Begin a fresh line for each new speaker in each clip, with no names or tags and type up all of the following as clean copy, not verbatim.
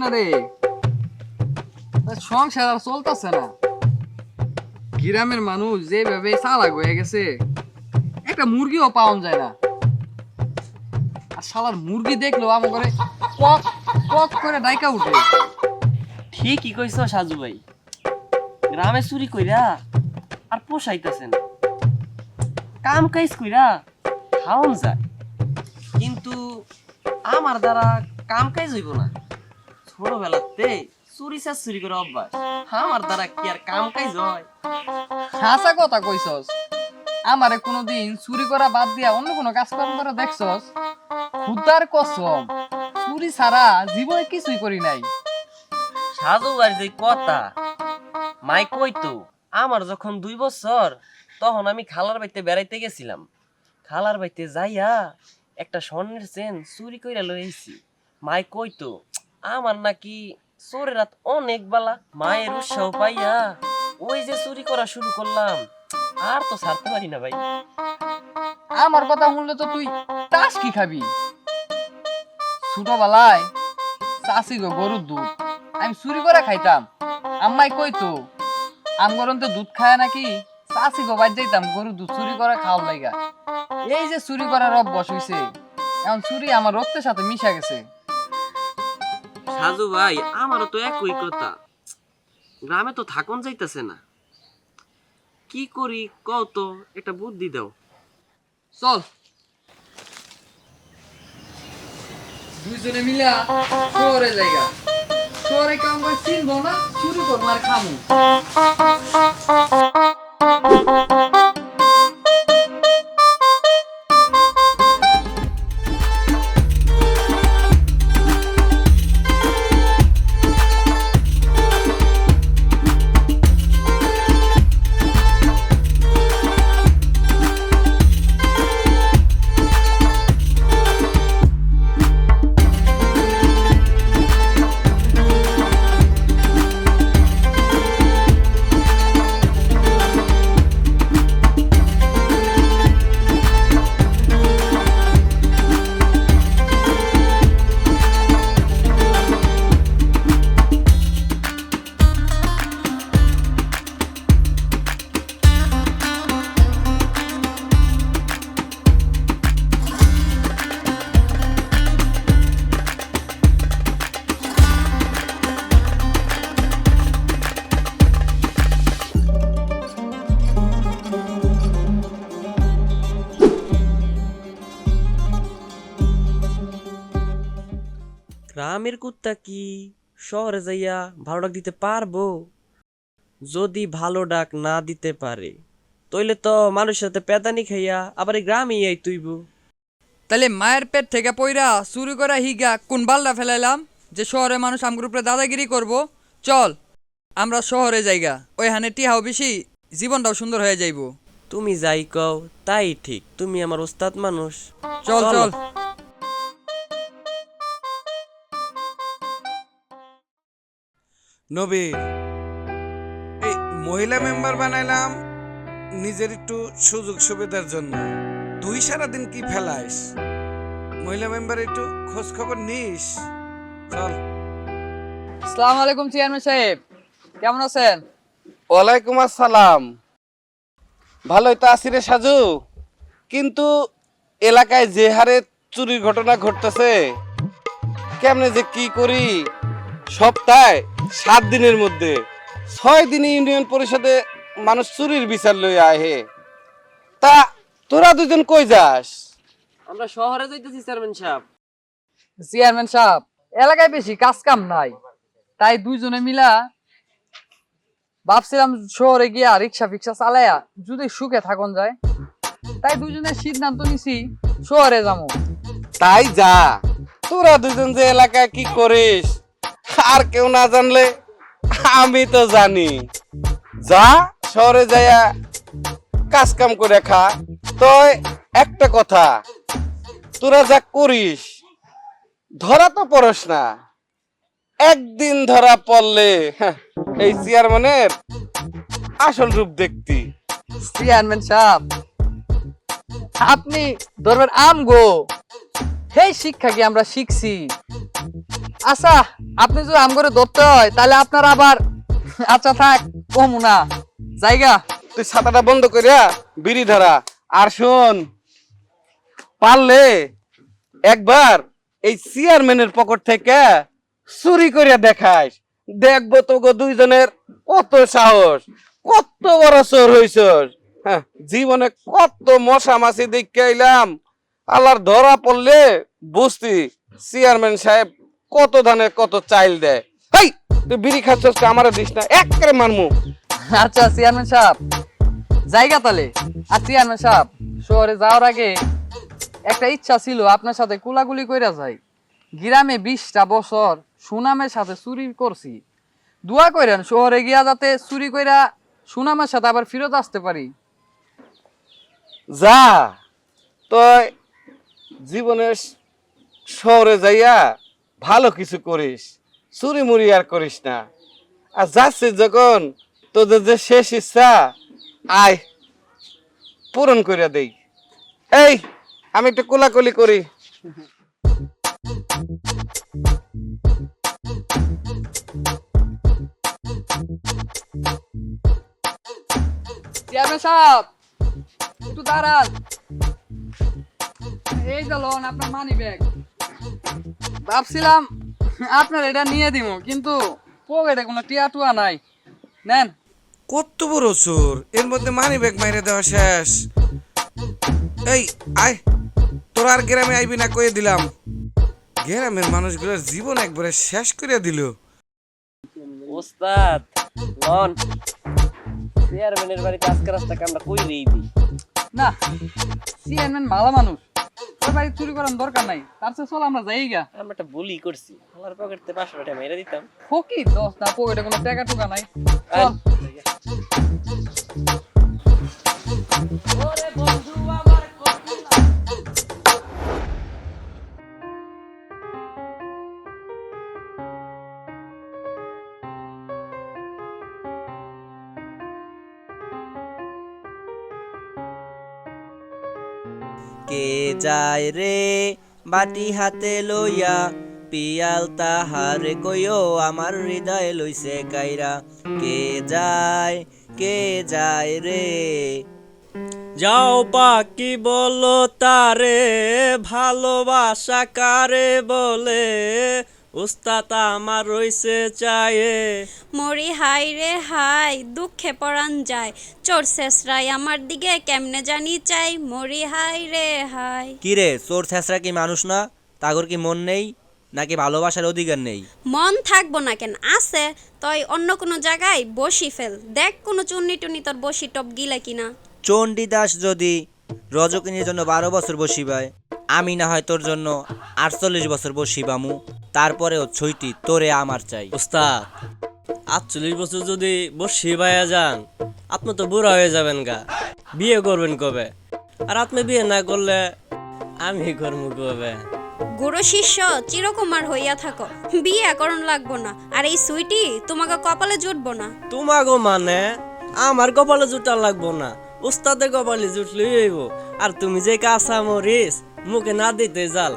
না রে, সংসার আর চলতেছে না। গ্রামের মানুষ যেভাবে চালাক হয়ে গেছে, একটা মুরগিও পাওয়া যায় না। আর শালার মুরগি দেখলেও আমার ঘরে কক কক করে ডাইকা উঠে।
ঠিকই কইছ সাজু ভাই, গ্রামে চুরি কইরা আর পোষাইতেছে না, কাম কাজ কইরা খাওন যায়, কিন্তু আমার দ্বারা কাম কাজ হইব না। ছোটবেলাতে চুরি চুরি করে অভ্যাস, আমার দ্বারা কি আর কাম কাজ হয়?
হাসা কথা কইছস। আমারে কোনোদিন চুরি করা বাদ দিয়া অন্য কোনো কাজ কর্ম করে দেখছস? খুদার কসম, চুরি ছাড়া জীবনে কিছুই করি নাই।
সাজু ভাই যে কথা মাই কইতো, আমার যখন 2 বছর তখন আমি খালার বাড়িতে বেড়াইতে গেছিলাম। খালার বাড়িতে যাইয়া একটা স্বর্ণের চেন চুরি কইরা লই আইছি। মাই কইতো আমার নাকি চোরের রাত অনেক বালা। মায়ের উৎসাহ পাইয়া ওই যে চুরি করা শুরু করলাম, আর তো ছাড়তে পারি না ভাই।
আমার কথা শুনলে তো তুই তাস কি খাবি? ছোটবেলায় চাষি গো গরুর দুধ আমি চুরি করে খাইতাম। আম্মাই কইতো আমগরন্তে দুধ খায় নাকি চাষি গো বাদ যাইতাম গরুর দুধ চুরি করে খাওয়া লাগা। এই যে চুরি করার অভ্যাস হইছে, এখন চুরি আমার রক্তের সাথে মিশা গেছে।
সাজু ভাই আমারও তো একই কথা, গ্রামে তো থাকুন যাইতেছে না, কি করি কও তো, একটা বুদ্ধি দাও।
চল দুইজনে মিলা শহরে জায়গা, শহরে কাম করে চিনবো না, চুরি করবো আর খামু।
গ্রামের কুত্তা কি শহরে যাইয়া ভালো ডাক দিতে পারবো? যদি ভালো ডাক না দিতে পারে তইলে তো মানুষের সাথে পেদানি খাইয়া আবার এই গ্রামে আই তুইব।
তাহলে মায়ের পেট থেকে পইরা চুরি করা হিগা কোন বালটা ফেলাইলাম যে শহরে মানুষ আমগুর উপরে দাদাগিরি করব? চল আমরা শহরে যাইগা, ওইখানে টিহাও বেশি, জীবনটাও সুন্দর হয়ে যাইব।
তুমি যাই কও তাই ঠিক, তুমি আমার ওস্তাদ মানুষ।
চল চল।
নবীর এই মহিলা মেম্বার বানাইলাম নিজের একটু সুযোগ সুবিধার জন্য। তুই সারাদিন কি ফেলাইস? মহিলা মেম্বার একটু খোঁজ খবর নিস। চল।
আসসালামু আলাইকুম চেয়ারম্যান সাহেব, কেমন আছেন?
ওয়ালাইকুম আসসালাম। ভালোই তো আছি রে সাজু, কিন্তু এলাকায় যে হারে চুরির ঘটনা ঘটতেছে, কেমনে যে কি করি। সপ্তাহে 7 দিনের মধ্যে 6 দিনে ইউনিয়ন পরিষদে মানুষ চুরির বিচার লইয়া আহে। তা তোরা দুজন কই যাস?
আমরা শহরে যাইতেছি চেয়ারম্যান সাহেব।
চেয়ারম্যান সাহেব, এলাকায় বেশি কাজ কাম নাই, তাই দুইজনে মিলা ভাবছিলাম শহরে গিয়া রিক্সা ফিক্সা চালাইয়া যদি সুখে থাকুন যায়, তাই দুজনে সিদ্ধান্ত নিছি শহরে যাবো।
তাই যা, তোরা দুজন যে এলাকায় কি করিস আর কেউ না জানলে আমি তো জানি। যা শহরে যাইয়া কাজ কাম করে খা। তো একটা কথা, তোরা যা করিস ধরা তো পড়স না, একদিন ধরা পড়লে এই চেয়ারম্যানের আসল রূপ দেখতি।
চেয়ারম্যান সাহেব, আপনি ধরবেন আম গো, সেই শিক্ষা কি আমরা শিখছি? আচ্ছা আপনি যদি আম করে ধরতে হয় তাহলে আপনার আবার আচ্ছা থাক কমু না জায়গা।
তুই ছাতাটা বন্ধ করিয়া বিড়ি ধরা। আর শোন, পারলে একবার এই চেয়ারম্যানের পকেট থেকে চুরি করিয়া দেখাস, দেখবো তো গো দুইজনের কত সাহস, কত বড় চোর হইছস। হ্যাঁ, জীবনে কত মশা মাছি দেখে আইলাম, আল্লাহর ধরা পড়লে বুঝতি চেয়ারম্যান সাহেব কত ধানে কত চাইল দেয়। হেই, তুই বিড়ি খাচ্ছস আমারে দিস না, একেবারে মারমু।
আচ্ছা চেয়ারম্যান সাহেব জায়গা তাহলে। আর চেয়ারম্যান সাহেব শহরে যাওয়ার আগে একটা ইচ্ছা ছিল আপনার সাথে কুলাকুলি কইরা যাই। গ্রামে 20টা বছর সুনামের সাথে চুরি করছি, দোয়া কইরেন শহরে গিয়া যাতে চুরি কইরা সুনামের সাথে আবার ফিরত আসতে পারি।
যা তো জীবনের শহরে যাইয়া ভালো কিছু করিস, চুরি মুড়ি আর করিস না। আর যাচ্ছিস যখন তোদের যে শেষ ইচ্ছা আয় পূরণ করিয়া দেই। এই আমি একটু কোলাকুলি করি।
চেয়ারম্যান সাহেব একটু দাঁড়ান, এই যে লোন আপনার মানি ব্যাগ। ভাবছিলাম আপনার এটা নিয়ে দিব কিন্তু পকেটে কোনো টিয়া টুয়া নাই, নেন।
কত বড় চোর, এর মধ্যে মানি ব্যাগ মাইরে দেওয়া শেষ। এই আয়, তোর আর গ্রামে আইবি না কয়ে দিলাম। গ্রামের মানুষগুলোর জীবন একবারে শেষ করে দিল।
ওস্তাদ লন চেয়ারম্যানের বাড়িতে আজকে রাস্তা কামটা কই রেই দিই
না চেয়ারম্যান ভালো মানুষ, ওর বাড়ি চুরি করার দরকার নাই, তার চেয়ে চল আমরা যাই গা।
আমরা একটা ভুলই করছি, আমার পকেটে 500 টাকা মেরে দিতাম।
ফকির দোষ না, পকেটে কোনো টাকা টুকা নাই, চল।
ওরে বন্ধু আমার কত না
কে যায় রে বাটি হাতে লইয়া, পিয়াল তাহারে কইও আমার হৃদয় লইছে কাইরা। কে যায় রে। যাও পাখি বলো তারে, ভালোবাসা কারে বলে, উস্তাদ আমার রইছে চায়ে।
মরি হাই রে হাই দুঃখে পরাণ যায়, চোর শেষরাই আমার দিকে কেমনে জানি চাই, মরি হাই রে হাই।
কি রে, চোর ছেঁচড়া কি মানুষ না? তাগর কি মন নেই নাকি ভালোবাসার অধিকার নেই?
মন থাকবো না কেন, আছে তই অন্য কোনো জায়গায় বসি ফেল, দেখ কোনো চুন্নি টুনি তোর বসি টপ গিলা কিনা।
চণ্ডীদাস যদি রজকিনীর জন্য 12 বছর বসিবায়, আমি না হয় তোর জন্য 48 বছর বসিবামু। তারপরেও ছইটি তোরে আমার চাই।
ওস্তাদ 48 বছর যদি বসে ভাইয়া যান, আপনি তো বুড়া হয়ে যাবেন গা, বিয়ে করবেন কবে? আর আপনি বিয়ে না করলে আমি করবো কবে?
গুরু শিষ্য চিরকুমার হইয়া থাকো, বিয়ে করণ লাগবো না, আর এই সুইটি তোমাকে কপালে জুটবো না।
তোমাগো মানে আমার কপালে জুটা লাগবো না, উস্তাদের কপালে জুটলে হইব। আর তুমি যে কাঁচা মরিস মুখে না দিতে জাল,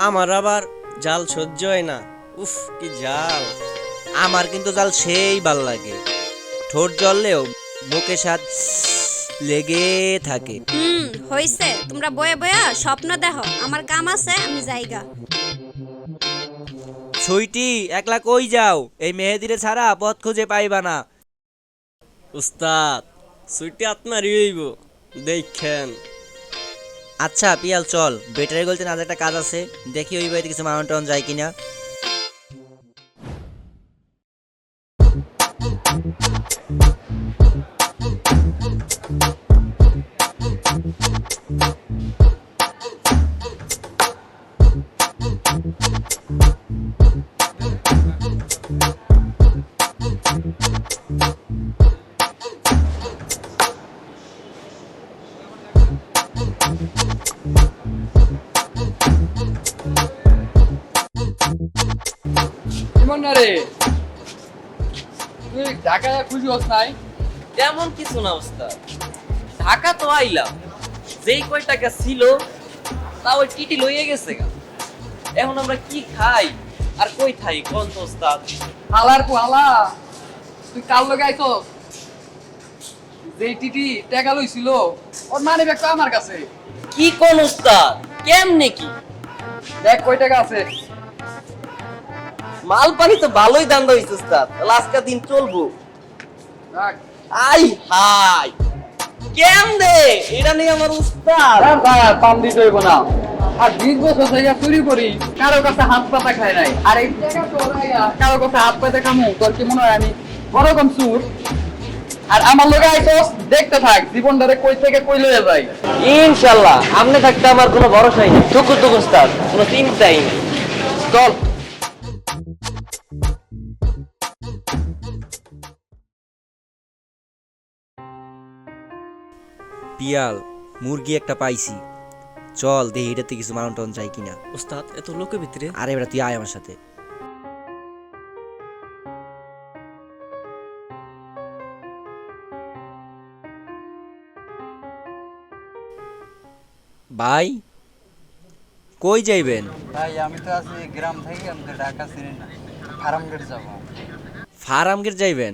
আমার আবার জাল সহ্য হয় না। উফ কি জাল!
আমার কিন্তু জাল সেই ভাল লাগে, ঠোঁট জ্বললেও মুখে স্বাদ লেগে থাকে।
হইছে, তোমরা বয়ে বয়া স্বপ্ন দেখো, আমার কাম আছে, আমি যাইগা।
ছুইটি একলা কই যাও? এই মেহেদিরে ছাড়া পথ খুঁজে পাইবা না।
উস্তাদ সুইটি আপনারই হইব, দেখেন।
আচ্ছা পিয়াল চল, ব্যাটারি গলতে না একটা কাজ আছে, দেখি ওই বাড়িতে কিছু মাউন্ট টাউন যায় কিনা।
ইমন না রে, তুই ঢাকায় খুশি হস নাই?
তেমন কিছু না ওস্তাদ, ঢাকা তো আইলাম, যেই কয় টাকা ছিল তা ওই টিটি লইয়ে গেছে গা। এখন আমরা কি খাই আর কই থাই কোন তো উস্তাদ?
হালার পু হালা, তুই কাল লগে আইছস? যেই টিটি টাকা লইছিল ওর মানি ব্যাগ তো আমার কাছে।
কি কোন উস্তাদ? কেমনে কি?
দেখ কয় টাকা আছে।
মাল পানি তো ভালোই দাম হইছে উস্তাদ, তাহলে আজকে দিন চলবো।
রাখ।
আই হাই কেমনে এটা নিয়ে আমার উস্তাদ।
আর ভাই পাম দিতে হইব না। আর 20 বছর থেকে চুরি করি, কারো কাছে হাত পাতা খাই নাই। আর এই টাকা তো ওরাইয়া কারো কাছে হাত পাতা খামু, তোর কি মনে হয় আমি ওরকম চুর? আর আমার লগে আইছস, দেখতে থাক জীবনটারে কই থেকে কই লয়ে যাই।
ইনশাআল্লাহ আপনি থাকতে আমার কোনো ভরসাই নেই। টুকু টুকু উস্তাদ, কোনো চিন্তাই নেই।
চল।
পিয়াল মুরগি একটা পাইছি, চল দেখি এটাতে কিছু মারণ টন যায় কিনা।
উস্তাদ এত লোকের ভিতরে
আরে বেটা তুই আয় আমার সাথে। ভাই কই যাইবেন?
ভাই আমি তো আছি গ্রাম থেকে, আমি তো ঢাকা চিনি না, ফার্মগেট যাব।
ফার্ম গেট যাইবেন?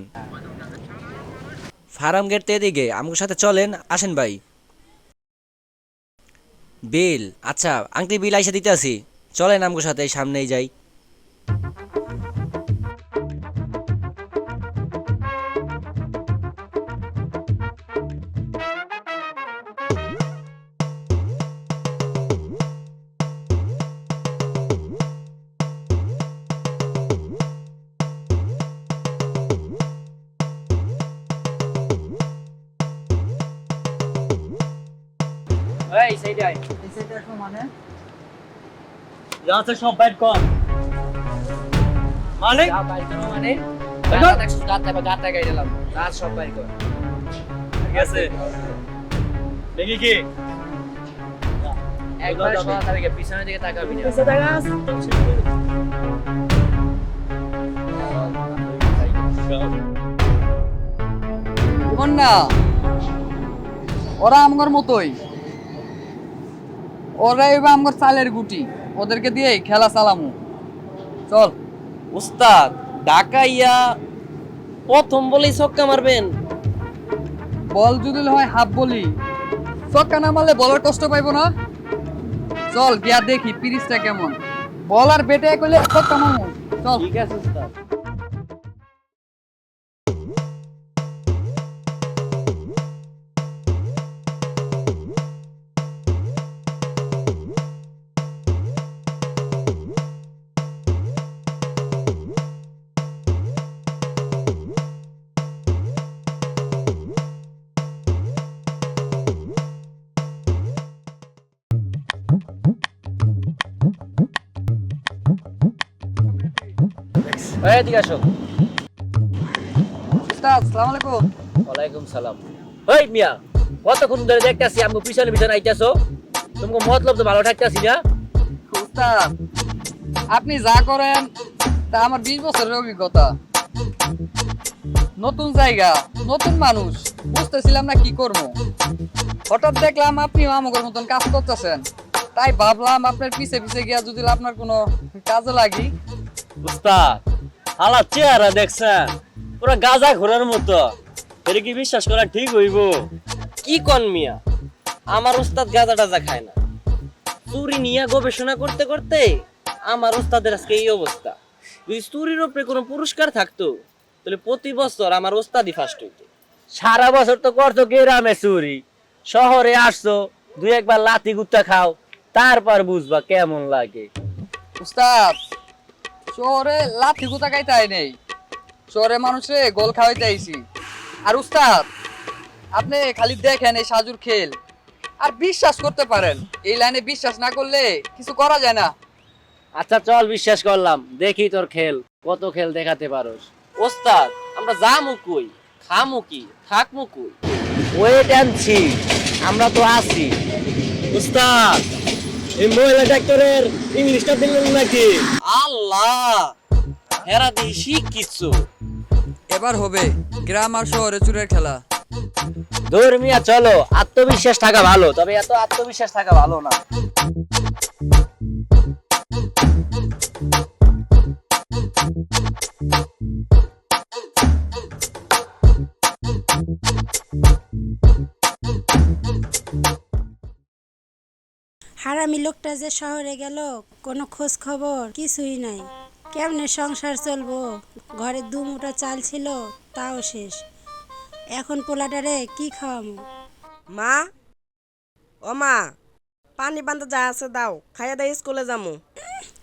ফার্ম গেট তো এদিকে, আমার সাথে চলেন, আসেন ভাই। বিল আচ্ছা আংটি বিল আইসা দিতে আসি, চলেন আমার সাথে এই সামনেই যাই।
এই সাইডে আয়।
এই সাইডে আসো মানে?
যাচ্ছে সব বাইট কর। মানে
যা বাইর করো মানে? দেখছস গাতে গাই দিলাম। রাত সব বাইর কর।
ঠিক আছে দেখি কি
একবার সোজা তারিখে পিছনের দিকে তাকাবি না। শোন না, ওরা আমার মতোই, ওরা এবার আমার চালের গুটি, ওদেরকে দিয়ে খেলা চালামু। চল।
উস্তাদ ঢাকাইয়া প্রথম বলেই ছক্কা মারবেন?
বল যদি হয় হাফ বলি, ছক্কা না মারলে বলার কষ্ট পাইবো না। চল গিয়া দেখি পিরিচটা কেমন। বল আর বেটে করলে ছক্কা মারমু। চল।
ঠিক আছে উস্তাদ। এদিকে আসো।
উস্তাদ আসসালামু আলাইকুম।
ওয়ালাইকুম সালাম। ওই মিয়া কতক্ষণ ধরে দেখতাছি আমগো পিছনে পিছনে আইতাছো, তোমাকে মতলব তো ভালো থাকতাছি না?
উস্তাদ আপনি যা করেন তা আমার 20 বছরের অভিজ্ঞতা। নতুন জায়গা, নতুন মানুষ, বুঝতেছিলাম না কি করবো। হঠাৎ দেখলাম আপনিও আমাদের মতন কাজ করতেছেন, তাই ভাবলাম আপনার পিছে পিছে গিয়া যদি আপনার কোনো কাজে লাগি।
উস্তাদ হালা চেহারা দেখছেন পুরো গাজা ঘোরার মতো, এটা কি বিশ্বাস করা ঠিক হইব? কি কোন মিয়া, আমার উস্তাদ গাজা টাজা খায় না। চুরি নিয়ে গবেষণা করতে করতে আমার উস্তাদের আজকে এই অবস্থা। যদি চুরির উপরে কোনো পুরস্কার থাকতো তাহলে প্রতি বছর আমার উস্তাদই ফার্স্ট হইতো। সারা বছর তো করতো গ্রামে চুরি, শহরে আসছো দুই একবার লাথি গুত্তা খাও, তারপর বুঝবা কেমন লাগে।
উস্তাদ শহরে লাঠি গুতা খাইতে আই নেই, শহরে মানুষে গোল খাওয়াইতে আইছি। আর উস্তাদ আপনি খালি দেখেন এই সাজুর খেল আর বিশ্বাস করতে পারেন, এই লাইনে বিশ্বাস না করলে কিছু করা যায় না।
আচ্ছা চল বিশ্বাস করলাম, দেখি তোর খেল কত খেল দেখাতে পারোস। ওস্তাদ আমরা যামু কই, খামু কি, থাকমু কই? ওয়েট এন্ড সি, আমরা তো আছি। ওস্তাদ এই মহিলা ডাক্তারের ইংলিশটা দিলেন নাকি? আল্লাহ হেরা দি শিখিছো।
এবার হবে গ্রাম আর শহরে চুরের খেলা।
ধর্মিয়া চলো, আত্মবিশ্বাস থাকা ভালো, তবে এত আত্মবিশ্বাস থাকা ভালো না।
হারামি লোকটা যে শহরে গেল, কোনো খোঁজ খবর কিছুই নাই। কেমনে সংসার চলবো? ঘরে দুমুঠো চাল ছিল, তাও শেষ। এখন পোলাটারে কি খাওয়ামো?
মা, ও মা, পানি বান্ধা যা আছে দাও, খাইয়া দাই স্কুলে যামু।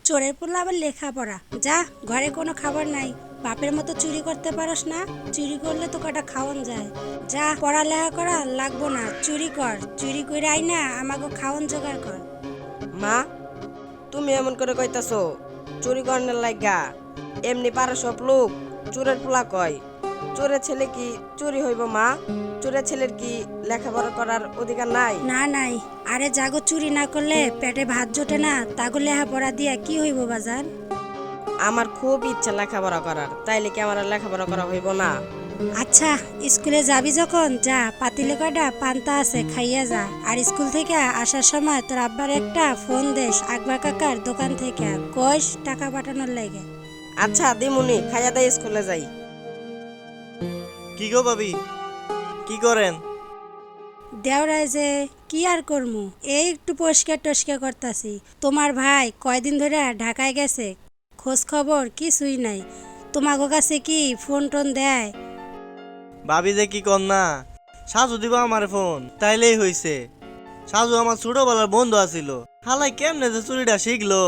চোরের পোলা আবার লেখাপড়া। যা, ঘরে কোনো খাবার নাই। বাপের মতো চুরি করতে পারস না? চুরি করলে তো কটা খাওয়ান যায়। যা, পড়ালেখা করা লাগবো না, চুরি কর। চুরি করে আই না আমাকে খাওয়ান জোগাড় কর।
মা, তুমি এমন করে কইতাছো চুরি করার লাগা? এমনি পারে সব লোক চোরের পোলা কয়। চোরের ছেলে কি চুরি হইব মা? চোরের ছেলের কি লেখাপড়া করার অধিকার নাই?
না নাই। আরে জাগো চুরি না করলে পেটে ভাত জোটে না, তাগো লেখাপড়া দিয়া কি হইব বাজার?
আমার খুব ইচ্ছা লেখাপড়া করার, তাইলে কি আমার আর লেখাপড়া করা হইব না?
আচ্ছা, স্কুলে যাবি যখন যা, পাতিলে কয়টা পান্তা আছে খাইয়া যা। আর স্কুল থেকে আসার সময় তোর আব্বার একটা ফোন দেশ আকবর কাকার দোকান থেকে, কইস টাকা পাঠানোর লাগে।
আচ্ছা দিমুনি, খাইয়া দাই স্কুলে যাই।
কি গো ভাবি, কি করেন?
দেওরায় যে কি আর করমু, এই একটু পরিষ্কার টস্কার করতাছি। তোমার ভাই কয়দিন ধরে ঢাকায় গেছে, খোঁজ খবর কিছুই নাই। তোমাগো কাছে কি ফোন টোন দেয়?
ভাবি যে কি কর না, সাজু দিব আমার ফোন তাইলেই হইছে। সাজু আমার ছোটবেলার বন্ধু আছিল, হালাই কেমনে যে চুরিটা শিখলো।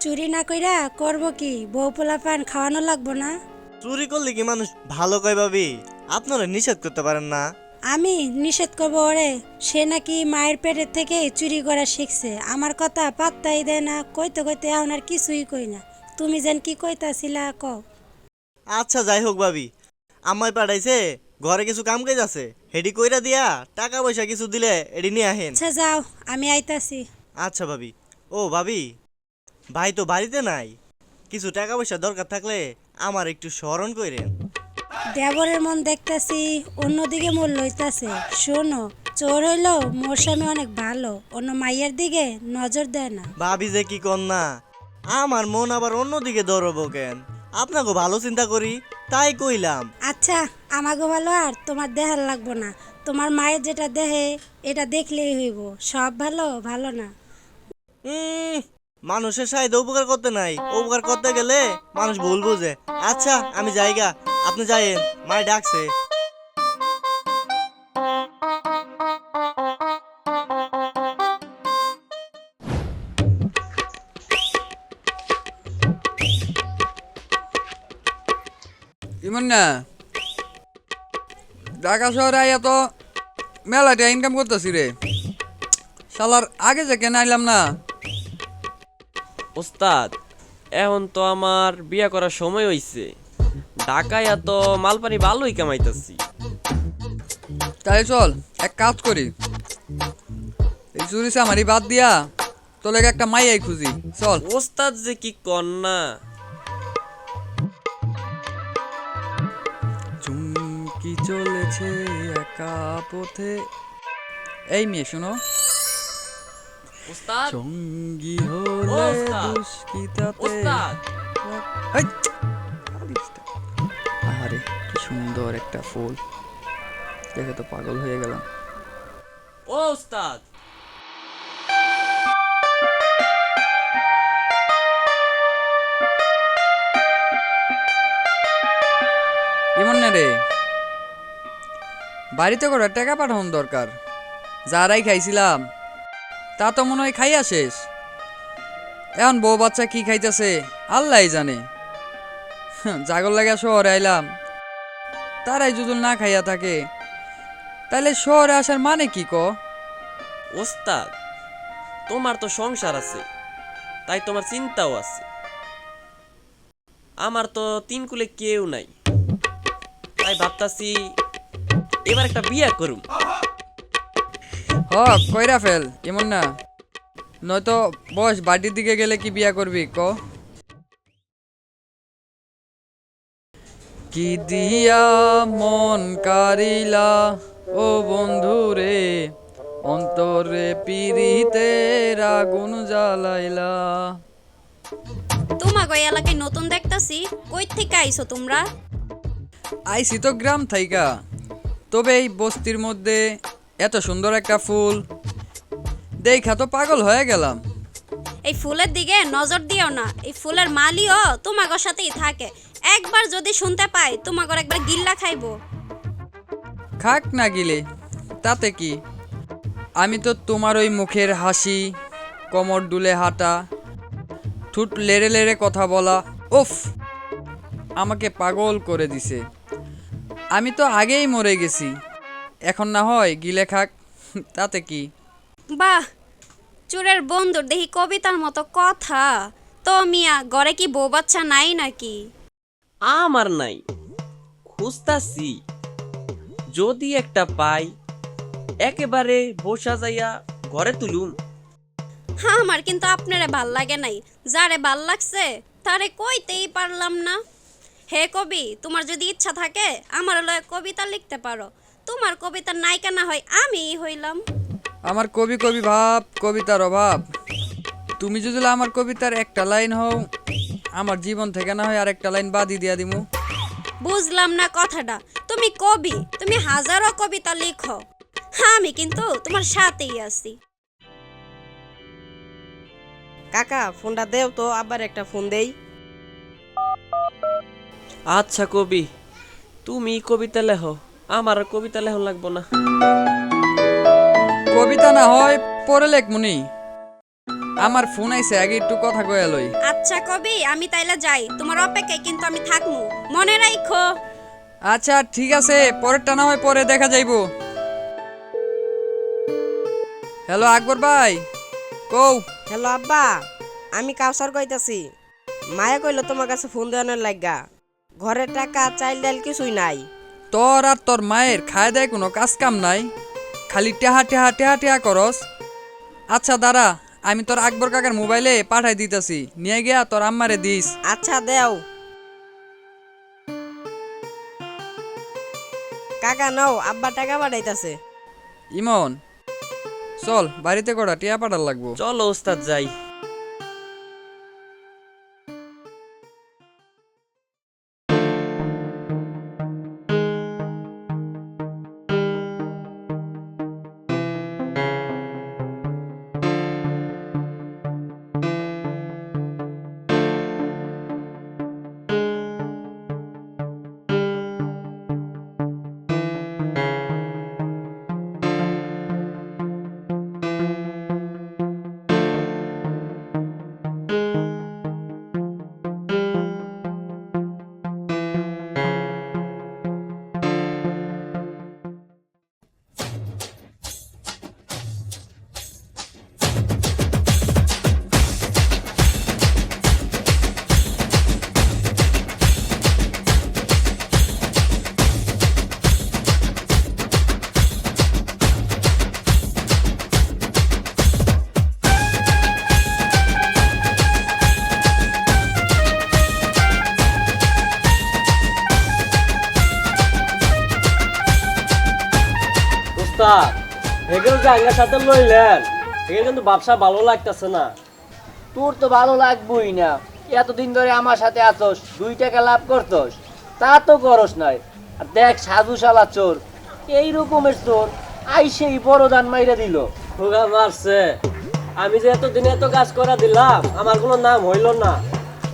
চুরি না কইরা করব কি? বউ পোলা পান খাওয়ানো লাগবো না?
চুরি করলে কি মানুষ ভালো কয় ভাবি? আপনারা নিষেধ করতে পারেন না?
আমি নিষেধ করবো ওরে? সে নাকি মায়ের পেটের থেকে চুরি করা শিখছে, আমার কথা পাত্তাই দেয় না। কইতে কইতে এখন আর কিছুই কই না। তুমি যেন কি কইতাছিলা কও।
আচ্ছা যাই হোক ভাবি, আমায় পাঠাইছে ঘরে কিছু কাম কাজ আছে, হেডি কইরা দিয়া টাকা পয়সা কিছু দিলে এডি নিয়ে আহেন।
আচ্ছা যাও, আমি আইতাছি।
আচ্ছা ভাবি। ও ভাবি, ভাই তো বাড়িতে নাই, কিছু টাকা পয়সা দরকার থাকলে আমার একটু স্মরণ কইরেন।
দেবরের মন দেখতাছি অন্যদিকে মোর লইতাছে। শোনো, চোর হইলো মোর স্বামী অনেক ভালো, অন্য মাইয়ের দিকে নজর দেয় না।
ভাবি যে কি কর না, আমার মন আবার অন্যদিকে দৌড়বো কেন? আপনাকে ভালো চিন্তা করি তাই কইলাম।
আচ্ছা, আমাকে ভালো আর তোমার দেহার লাগবো না। তোমার মায়ের যেটা দেহে এটা দেখলেই হইব। সব ভালো ভালো না।
মানুষের সাহায্য উপকার করতে নাই, উপকার করতে গেলে মানুষ ভুল বুঝে। আচ্ছা আমি যাইগা, আপনি যাইয়েন, মায় ডাকছে।
ইমন না, ঢাকা শহরে আইয়া তো মেলাটা ইনকাম করতেছি রে। শালার আগে যে কেন আইলাম না?
ওস্তাদ, এখন তো আমার বিয়া করার সময় হইছে, ঢাকায় এত মালপানি ভালোই কামাইতেছি।
তাই চল এক কাজ করি, এই চুরি চামারি বাদ দিয়া তোর লাগে একটা মাইয়াই খুঁজি। চল।
ওস্তাদ যে কি কন্যা!
চুমকি চলেছে একা পথে। এই মেয়ে শোনো,
ওস্তাদ,
সঙ্গী
ও
হলে
ওস্তাদ,
দুষ্কৃতাতে।
ওস্তাদ,
এই, আরে কি সুন্দর একটা ফুল, দেখে তো পাগল হয়ে গেলাম।
ও ওস্তাদ।
এমন না রে, বাড়িতে করে টাকা পাঠানোর দরকার। যারাই খাইছিলাম তা তো মনে হয় খাইয়া শেষ। এখন বউ বাচ্চা কি খাইতেছে আল্লাহ জানে। জাগর লাগা শহরে আইলাম, তারাই যদি না খাইয়া থাকে তাহলে শহরে আসার মানে কি ক?
ওস্তাদ, তোমার তো সংসার আছে, তাই তোমার চিন্তাও আছে। আমার তো তিন কুলে কেউ নাই, তাই ভাবতাছি এবার একটা বিয়া করুম।
হ, কইরা ফেল। এমন না, নয়তো বস বাড়ির দিকে গেলে কি বিয়া করবি ক? কি দিয়া মন কারিলা ও বন্ধু রে, অন্তরে পিরিতের আগুন জ্বালাইলা।
তোমাকে ওই এলাকায় নতুন দেখতাছি, কই থেকে আইছো তোমরা?
আইসি তো গ্রাম থাইকা, তবে এই বস্তির মধ্যে এত সুন্দর একটা ফুল দেখা তো পাগল হয়ে গেলাম।
এই ফুলের দিকে নজর দিও না, এই ফুলের মালিও তোমাকে সাথেই থাকে। একবার যদি শুনতে পাই তোমাকে একবার গিল্লা খাইবো।
খাক না গিলে তাতে কি, আমি তো তোমার ওই মুখের হাসি, কোমর দুলে হাঁটা, ঠোঁট লেড়ে লেড়ে কথা বলা, উফ, আমাকে পাগল করে দিছে। আমি তো আগেই মরে গেছি, এখন না হয় গিলে খাক, তাতে কি।
বাহ, চোরের বন্ধুর দেখি কবিতার মতো কথা। তো মিয়া, ঘরে কি বউ বাচ্চা নাই নাকি?
আমার নাই, খুঁজতাছি, যদি একটা পাই একেবারে বসা যাইয়া ঘরে তুলুম।
হ্যাঁ, আমার কিন্তু আপনারে ভাল লাগে নাই। যারে ভাল লাগছে তারে কইতেই পারলাম না। হে কবি, তোমার যদি ইচ্ছা থাকে আমার লয় কবিতা লিখতে পারো। তোমার কবিতার নায়িকা না হয় আমিই হইলাম।
আমার কবি কবি ভাব, কবিতার অভাব। তুমি যদি আমার কবিতার একটা লাইন হও, আমার জীবন থেকে না হয় আর একটা লাইন বাদি দিয়া দিমু।
বুঝলাম না কথাটা। তুমি কবি, তুমি হাজারো কবিতা লিখো, হ্যাঁ আমি কিন্তু তোমার সাথেই আছি।
কাকা ফোনটা দেও তো, আবার একটা ফোন দেই।
আচ্ছা কবি, তুমি কবিতা লেখো, আমার আর কবিতা লেখন লাগবো না।
কবিতা না হয় পরে লেখমুনি, আমার ফোন আইছে, আগে একটু কথা কয়ে লই।
আচ্ছা কবি, আমি তাইলে যাই, তোমার অপেক্ষায় কিন্তু আমি থাকমু, মনে রাখো।
আচ্ছা ঠিক আছে, পরেরটা না হয় পরে দেখা যাইবো। হ্যালো আকবর ভাই, কও।
হ্যালো আব্বা, আমি কাউসার কইতাছি। মায়া কইলো তোমার কাছে ফোন দেওয়ানোর লাগা, ঘরে টাকা চাইল ডাল কিছুই নাই।
তোর আর তোর মায়ের খায় দেয় কোনো কাজ কাম নাই, খালি টেহা টেহা টেহা টেহা করস। আচ্ছা দাঁড়া, আমি তোর আকবর কাকার মোবাইলে পাঠাই দিতেছি, নিয়ে গিয়া তোর আম্মারে দিস।
আচ্ছা দেও। কাকা নাও, আব্বা টাকা পাঠাইতাছে।
ইমন, চল বাড়িতে কটা টিয়া পাঠার লাগবো।
চলো ওস্তাদ যাই। ওস্তাদ, এগুলো জায়গার সাথে লইলেন, এগুলো কিন্তু ব্যবসা ভালো লাগতেছে না।
তোর তো ভালো লাগবই না, এতদিন ধরে আমার সাথে আছোস, 2 টাকা লাভ করতোস, তা তো করস নাই। আর দেখ সাধু শালা চোর, এই রকমের চোর আইসেই বড় দান মাইরা দিল।
ভোগা মারছে, আমি যে এতদিন এত কাজ করা দিলাম, আমার কোনো নাম হইল না।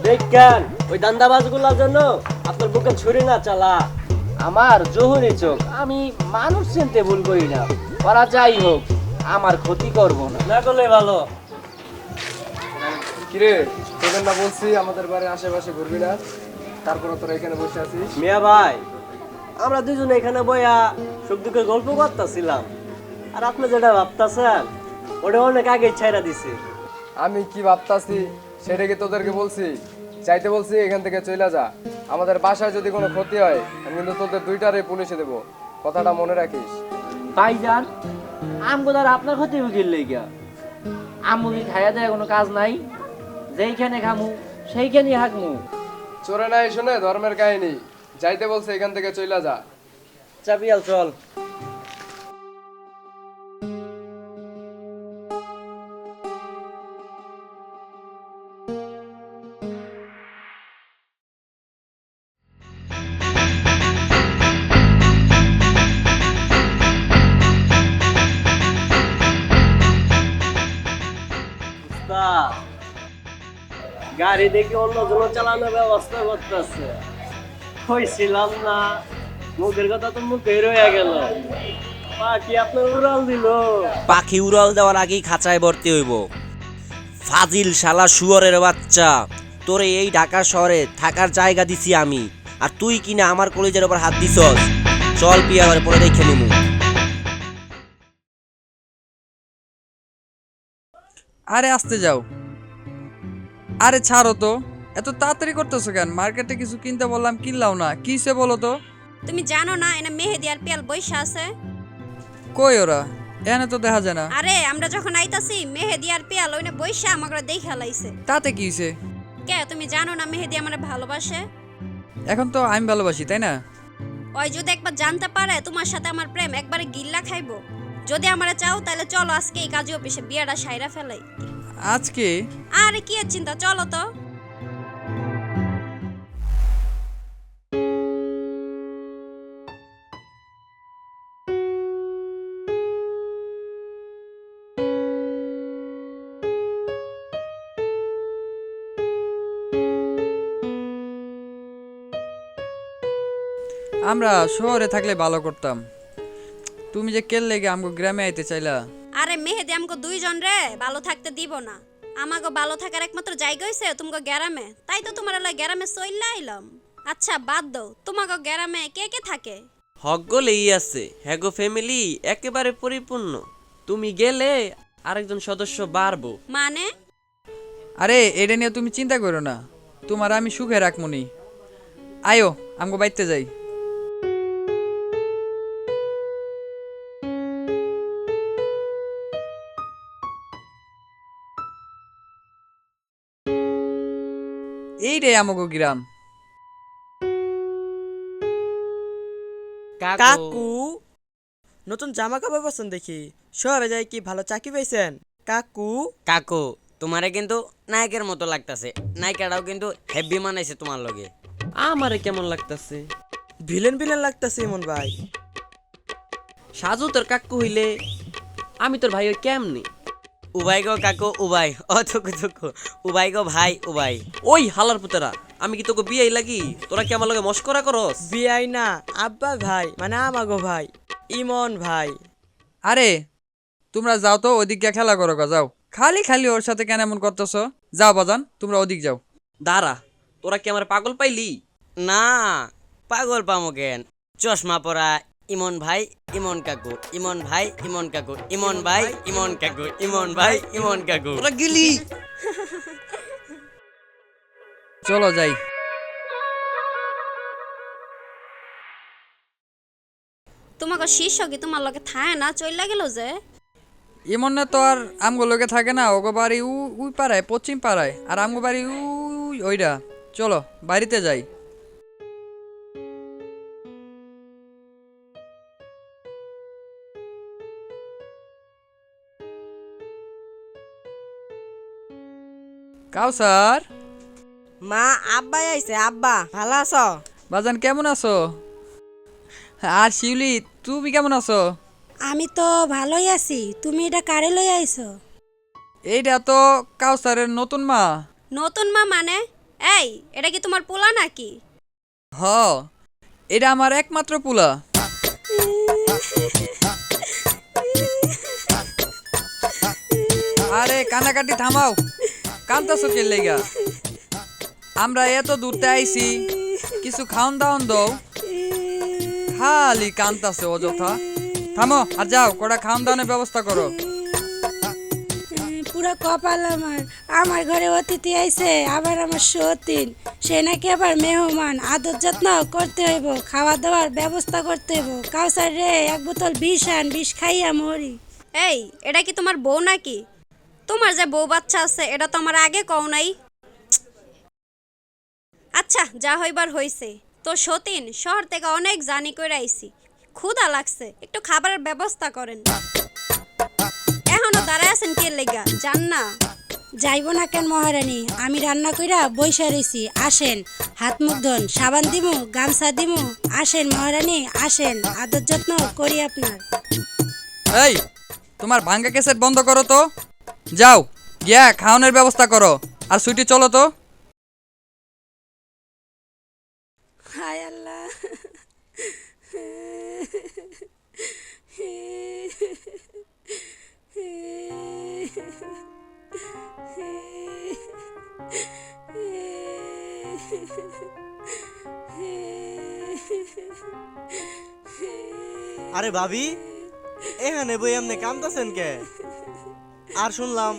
দেখেন ওই দান্দাবাজ গুলার জন্য আপনার বুকে ছুরি না চালা।
আমার জহুরি চোখ, আমি মানুষ চিনতে ভুল করি না। ওরা যাই হোক, আমার ক্ষতি করব না।
না করলে ভালো।
কিরে, তোদের না বলছি আমাদের বাড়ির আশেপাশে ঘুরবি না, তারপর তোরা এখানে বসে আছিস।
মিয়া ভাই, আমরা দুজনে এখানে বইয়া সুখ দুঃখের গল্প করতেছিলাম, আর আপনি যেটা ভাবতেছেন ওটা অনেক আগে ছাইরা দিছি।
আমি কি ভাবতাছি সেটা কি তোদেরকে বলছি? চাইতে বলছি এখান থেকে চলে যা। আমাদের বাসায় যদি কোনো ক্ষতি হয় আমি কিন্তু তোদের 2টারে পুলিশে দেবো, কথাটা মনে রাখিস।
ভাইজান, আমগো দ্বারা আপনার ক্ষতি হয়ে গিয়া আমু কি খাইয়া দেয় কোনো কাজ নাই? যেইখানে খামু সেইখানেই হাঁকমু।
চোরে নাই শুনে ধর্মের কাহিনী, যাইতে বলছে এখান থেকে চলে যা।
চাপিয়াল চল।
গাড়ি দেখে অন্য জন চালানোর ব্যবস্থা করতেছে। হইছিলাম না, মুখের কথা তো মুখে রয়ে গেল। পাখি আপনার উড়াল দিল।
পাখি উড়াল দেওয়ার আগেই খাঁচায় ভর্তি হইব। ফাজিল শালা শুয়োরের বাচ্চা, তোরে এই ঢাকা শহরে থাকার জায়গা দিছি আমি, আর তুই কিনা আমার কলেজের উপর হাত দিছস। চল বিয়া ঘরে পরে দেখে নিমু।
আরে আসতে যাও। আরে ছাড়ো তো, এত তাড়াতাড়ি করতেছো কেন? মার্কেটে কিছু কিনতে বললাম, কিনলাও না, কিসে বলো তো?
তুমি জানো না এনে মেহেদি আর পিয়াল বৈশা আছে?
কই ওরা? এখানে তো দেখা যায় না।
আরে আমরা যখন আইতাছি মেহেদি আর পিয়াল ওইনে বৈশা আমাকে দেখে লাইছে।
তাতে কি হইছে?
কে তুমি জানো না মেহেদি আমারে ভালোবাসে?
এখন তো আমি ভালোবাসি, তাই না?
ওই যদি একবার জানতে পারে তোমার সাথে আমার প্রেম, একবারে গিল্লা খাইবো। যদি আমারে চাও তাহলে চলো আজকে এই কাজী অফিসে বিয়েটা সাইরা ফেলাই।
আজকে?
আরে কি এর চিন্তা, চলো তো।
আমরা শহরে থাকলে ভালো করতাম। তুমি যে কেল লেগে আমগো গ্রামে আইতে চাইলা।
আরে মেহেদি আমাকে দুইজন রে ভালো থাকতে দিব না। আমাকে ভালো থাকার একমাত্র জায়গা হইছে তোমাকে গ্রামে, তাই তো তোমার লয় গ্রামে চইলা আইলাম। আচ্ছা বাদ দাও, তোমাকে গ্রামে কে কে থাকে?
হকগলেই আছে, হ্যাগো ফ্যামিলি একেবারে পরিপূর্ণ। তুমি গেলে আরেকজন সদস্য বাড়বো।
মানে?
আরে এটা নিয়ে তুমি চিন্তা করো না, তোমার আমি সুখে রাখমুনি। আয়ো আমগো বাইতে যাই। এই রে আমগো গ্রাম।
কাকু, নতুন জামা কাপড় পছন্দ দেখি, শহরে যাই কি ভালো চাকরি পাইছেন কাকু?
কাকু তোমারে কিন্তু নায়কের মতো লাগতাছে, নায়িকাটাও কিন্তু হেভি মানাইছে তোমার লগে।
আমারে কেমন লাগতাছে?
ভিলেন ভিলেন লাগতাছে ইমন ভাই।
সাজু তোর কাকু হইলে আমি তোর ভাই ওই কেমনি?
উবাই গো কাকু উবাই, অথকু উবাই গো ভাই উবাই।
ওই হালার পুতেরা, আমি কি তোকে বিয়াই লাগি? তোরা কি আমার লগে মস্করা করস?
বিয়াই না, আব্বা ভাই মানে আমাগো ভাই, ইমন ভাই।
আরে তোমরা যাও তো, ওদিক গিয়ে খেলা করো গা, যাও। খালি খালি ওর সাথে কেন এমন করতেছো? যাও বাজান, তোমরা ওদিক যাও।
দাঁড়া, তোরা কি আমার পাগল পাইলি?
না পাগল পামো কেন, চশমা পরা ইমন ভাই ইমন কাকু, ইমন ভাই ইমন কাকু, ইমন ভাই ইমন কাকু, ইমন ভাই ইমন কাকু।
তোরা গেলি?
চলো যাই।
তোমাকে শিষ্য কি তোমার লগে থায় না, চইলা গেল যে?
এমন না তো আর আমগো লোকে থাকে না, ওগো বাড়ি উই পাড়ায়, পশ্চিম পাড়ায়, আর আমগো বাড়ি ওইটা। চলো বাড়িতে যাই। কাউসার,
মা, আব্বাই আইছে। আব্বা ভালো আছো?
বাজান কেমন আছো? আর শিউলি তুমি কেমন আছো?
আমি তো ভালোই আছি। তুমি এটা কারে লই আইছো?
এইটা তো কাউসারের নতুন মা।
নতুন মা মানে? এই এটা কি তোমার পোলা নাকি?
হ, এটা আমার একমাত্র পুলা। আরে কান্নাকাটি থামাও, কান্তাছো কে লেগা? আমরা এত দূরতে আইছি, কিছু খাওন দাওন দাও। খালি কান্তাছে অযথা। থামো আর যাও, কটা খাওন দাওনের ব্যবস্থা করো।
পুরো কপাল আমার। আমার ঘরে অতিথি আইছে, আবার আমার সতীন। সে নাকি আবার মেহমান, আদর যত্ন করতে হইব, খাওয়া দাওয়ার ব্যবস্থা করতে হইব। কাউসার রে, এক বোতল বিষ আন, বিষ খাইয়া মরি।
এই এটা কি তোমার বউ নাকি? তোমার যে বউ বাচ্চা আছে এটা তো আমার আগে কও নাই। আচ্ছা যা হইবার হইছে। তো সতীন, শহর থেকে অনেক জানি করে আইছি, ক্ষুধা লাগছে, একটু খাবারের ব্যবস্থা করেন। এখনো দাঁড়ায় আছেন কে লেগা? জান না?
যাইব না কেন মহারানী? আমি রান্না কইরা বইসা রইছি, আসেন। হাত মুখ ধন, সাবান দিমু, গামছা দিমু। আসেন মহারানী, আসেন, আদর যত্ন করি আপনার।
এই তোমার ভাঙ্গা ক্যাসেট বন্ধ করো তো, যাও গিয়া খাওয়ানোর ব্যবস্থা করো। আর সুইটি চলো তো,
আরে ভাবি এখানে বই এমনি কামতাছেন কে? আর শুনলাম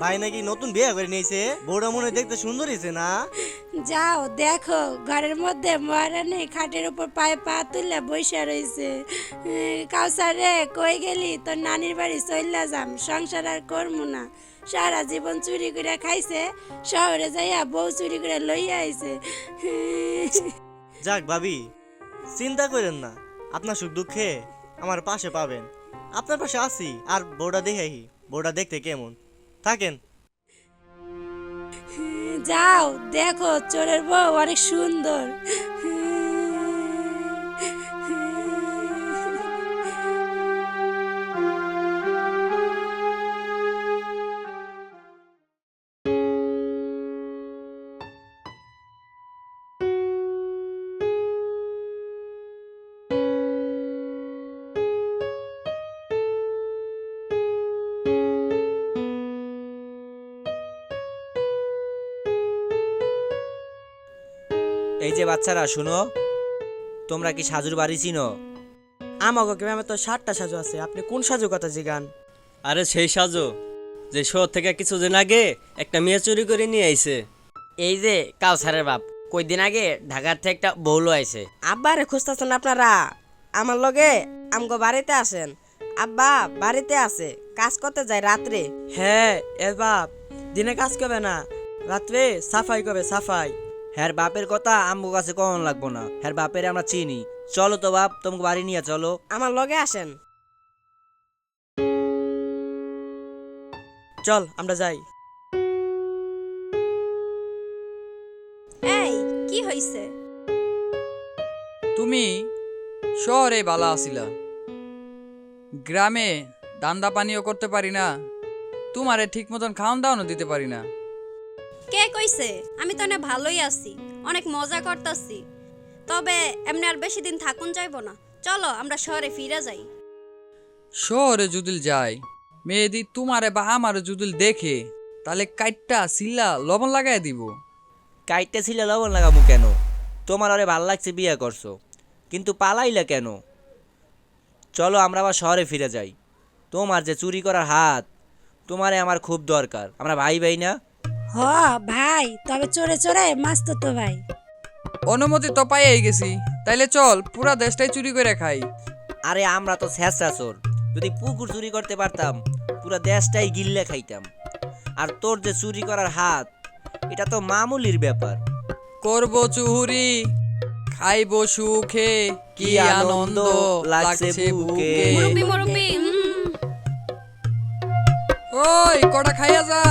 ভাই নাকি নতুন বিয়ে করে নিয়েছে, বউটা মনে হয় দেখতে সুন্দর হয়েছে না?
যাও দেখো ঘরের মধ্যে মহারানী খাটের উপর পায়ে পা তুলে বসে রয়েছে। কাউসার রে কই গেলি? তোর নানির বাড়ি চইলা যাম, সংসার আর করমু না। সারা জীবন চুরি করে খাইছে, শহরে যাইয়া বউ চুরি করে লইয়া আইছে।
যাক ভাবি, চিন্তা করেন না, আপনার সুখ দুঃখে আমার পাশে পাবেন। আপনার পাশে আছি। আর বউটা দেখে বউটা দেখতে কেমন, থাকেন।
যাও দেখো চোরের বউ অনেক সুন্দর।
এই যে বাচ্চারা শুনো, তোমরা কি সাজুর বাড়ি চিনো?
আমাকে গ্রামে তো 7টা সাজু আছে, আপনি কোন সাজু কথা জিগান?
আরে সেই সাজো যে শহর থেকে কিছুদিন আগে একটা মেয়ে চুরি করে নিয়ে আইছে।
এই যে কাউসারের বাপ কয়দিন আগে ঢাকার থেকে একটা বউলো আইছে।
আব্বারে খুঁজতেছেন আপনারা? আমার লগে আমগো বাড়িতে আসেন। আব্বা বাড়িতে আছে, কাজ করতে যায় রাত্রে।
হ্যাঁ এ বাপ দিনে কাজ করবে না, রাত্রে সাফাই করবে সাফাই।
হ্যার বাপের কথা আমগো কাছে কখন লাগবো না, হ্যার বাপের আমরা চিনি। চলো তো বাপ, তোমাকে বাড়ি নিয়ে চলো।
আমার লগে আসেন।
চল আমরা যাই।
এই কি হইছে?
তুমি শহরে বালা আসিলা, গ্রামে দান্দা পানিও করতে পারি না, তোমারে ঠিক মতন খাওয়ান দাওয়ানো দিতে পারি না।
কে কইছে? আমি তো অনেক ভালোই আছি, অনেক মজা করতাছি। তবে এমনি আর বেশি দিন থাকুন যাইব না, চলো আমরা শহরে ফিরে যাই।
শহরে যদি যাই, মেয়েদি তোমারে বা আমারে যদি দেখে, তাহলে কাইটটা সিল্লা লবণ লাগাই দিব।
কাইটটা ছিল লবণ লাগাবো কেন? তোমার আরে ভাল লাগছে বিয়ে করছো, কিন্তু পালাইলা কেন? চলো আমরা আবার শহরে ফিরে যাই। তোমার যে চুরি করার হাত, তোমারে আমার খুব দরকার। আমরা ভাই ভাই না?
হ ভাই, তবে চোরে চোরে মাস্ত তো ভাই।
অনুমতি তো পাইয়াই গেছি, তাইলে চল পুরা দেশটাই চুরি করে খাই।
আরে আমরা তো ছেঁচড়া চোর, যদি পুকুর চুরি করতে পারতাম পুরা দেশটাই গিল্লে খাইতাম। আর তোর যে চুরি করার হাত, এটা তো মামুলির ব্যাপার।
করব চুরি, খাইব সুখে, কি আনন্দ লাগছে বুকে।
মুরব্বি মুরব্বি
ওই কটা খাইয়া যা।